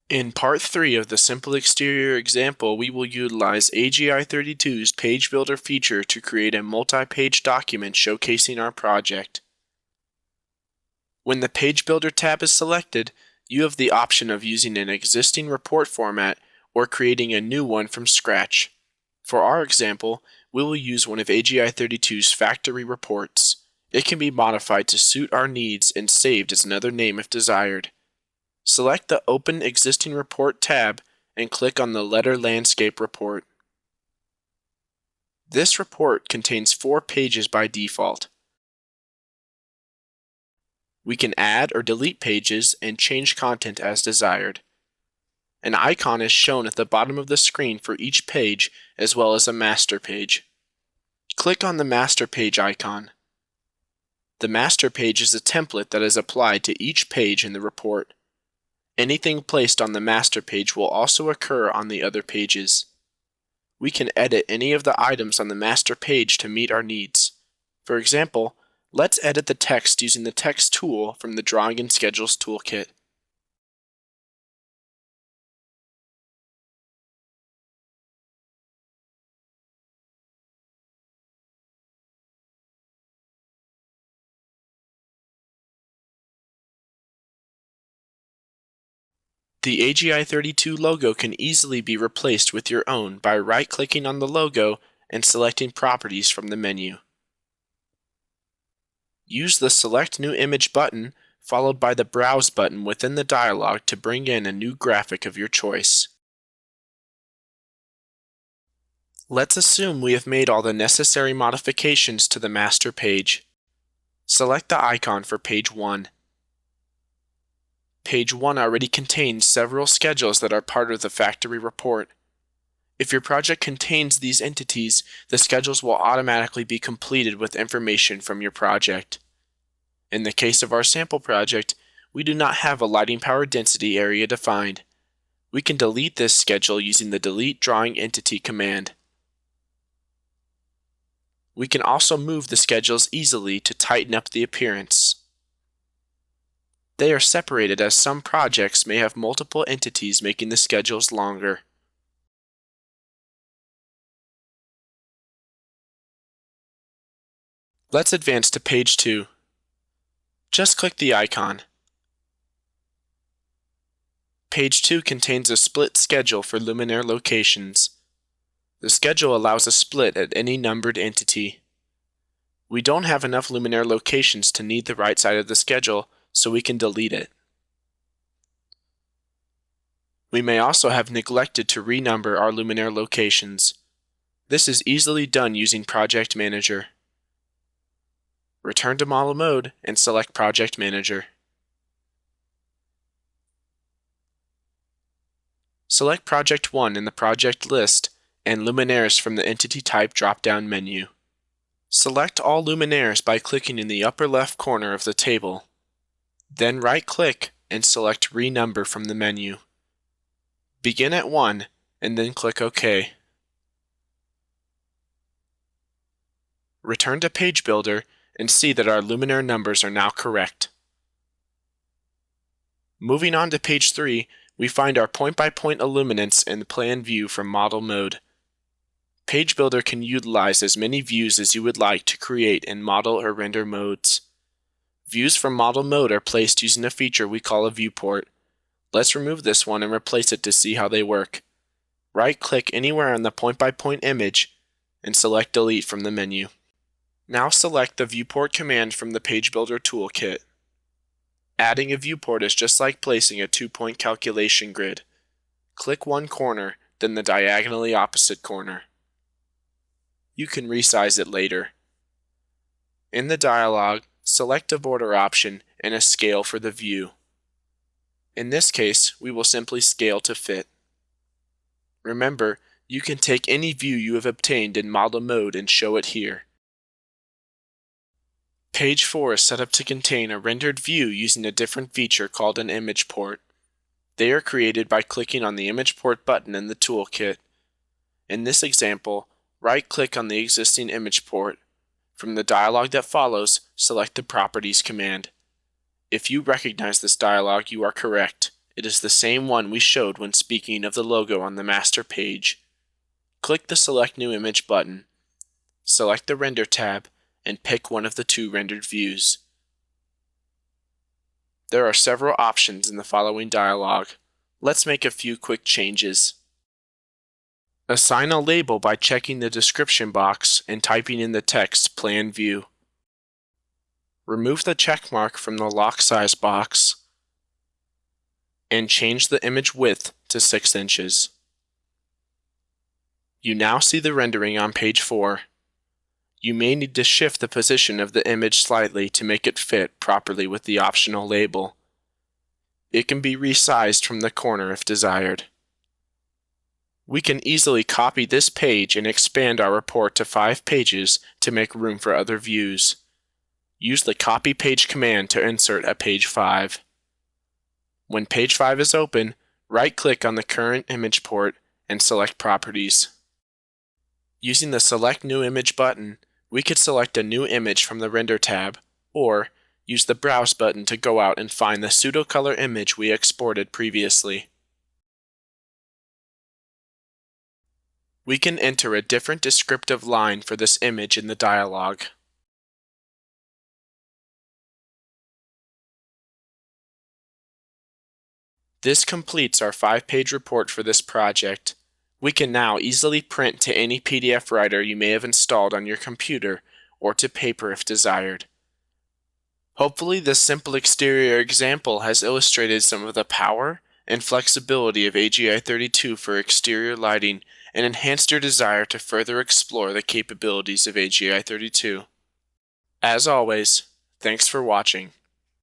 In Part 3 of the Simple Exterior example, we will utilize AGI32's Page Builder feature to create a multi-page document showcasing our project. When the Page Builder tab is selected, you have the option of using an existing report format or creating a new one from scratch. For our example, we will use one of AGI32's factory reports. It can be modified to suit our needs and saved as another name if desired. Select the Open Existing Report tab and click on the Letter Landscape report. This report contains 4 pages by default. We can add or delete pages and change content as desired. An icon is shown at the bottom of the screen for each page, as well as a master page. Click on the master page icon. The master page is a template that is applied to each page in the report. Anything placed on the master page will also occur on the other pages. We can edit any of the items on the master page to meet our needs. For example, let's edit the text using the Text tool from the Drawing and Schedules toolkit. The AGI32 logo can easily be replaced with your own by right-clicking on the logo and selecting Properties from the menu. Use the Select New Image button followed by the Browse button within the dialog to bring in a new graphic of your choice. Let's assume we have made all the necessary modifications to the master page. Select the icon for page 1. Page 1 already contains several schedules that are part of the factory report. If your project contains these entities, the schedules will automatically be completed with information from your project. In the case of our sample project, we do not have a lighting power density area defined. We can delete this schedule using the Delete Drawing Entity command. We can also move the schedules easily to tighten up the appearance. They are separated as some projects may have multiple entities making the schedules longer. Let's advance to page 2. Just click the icon. Page 2 contains a split schedule for Luminaire locations. The schedule allows a split at any numbered entity. We don't have enough Luminaire locations to need the right side of the schedule, so we can delete it. We may also have neglected to renumber our Luminaire locations. This is easily done using Project Manager. Return to Model Mode and select Project Manager. Select Project 1 in the project list and Luminaires from the Entity Type drop-down menu. Select all Luminaires by clicking in the upper left corner of the table. Then right-click and select Renumber from the menu. Begin at 1 and then click OK. Return to Page Builder and see that our Luminaire numbers are now correct. Moving on to page 3, we find our point-by-point illuminance in the plan view from Model Mode. Page Builder can utilize as many views as you would like to create in model or render modes. Views from Model Mode are placed using a feature we call a viewport. Let's remove this one and replace it to see how they work. Right-click anywhere on the point-by-point image and select Delete from the menu. Now select the Viewport command from the Page Builder toolkit. Adding a viewport is just like placing a 2-point calculation grid. Click one corner, then the diagonally opposite corner. You can resize it later. In the dialog, select a border option and a scale for the view. In this case, we will simply scale to fit. Remember, you can take any view you have obtained in Model Mode and show it here. Page 4 is set up to contain a rendered view using a different feature called an image port. They are created by clicking on the image port button in the toolkit. In this example, right-click on the existing image port. From the dialog that follows, select the Properties command. If you recognize this dialog, you are correct, It is the same one we showed when speaking of the logo on the master page. Click the Select New Image button. Select the Render tab and pick one of the two rendered views. There are several options in the following dialog. Let's make a few quick changes. Assign a label by checking the description box and typing in the text Plan View. Remove the checkmark from the Lock Size box and change the image width to 6 inches. You now see the rendering on page 4. You may need to shift the position of the image slightly to make it fit properly with the optional label. It can be resized from the corner if desired. We can easily copy this page and expand our report to 5 pages to make room for other views. Use the Copy Page command to insert a page 5. When page 5 is open, right-click on the current image port and select Properties. Using the Select New Image button, we could select a new image from the Render tab, or use the Browse button to go out and find the pseudo-color image we exported previously. We can enter a different descriptive line for this image in the dialog. This completes our 5-page report for this project. We can now easily print to any PDF writer you may have installed on your computer or to paper if desired. Hopefully this simple exterior example has illustrated some of the power and flexibility of AGI 32 for exterior lighting and enhanced your desire to further explore the capabilities of AGI 32. As always, thanks for watching.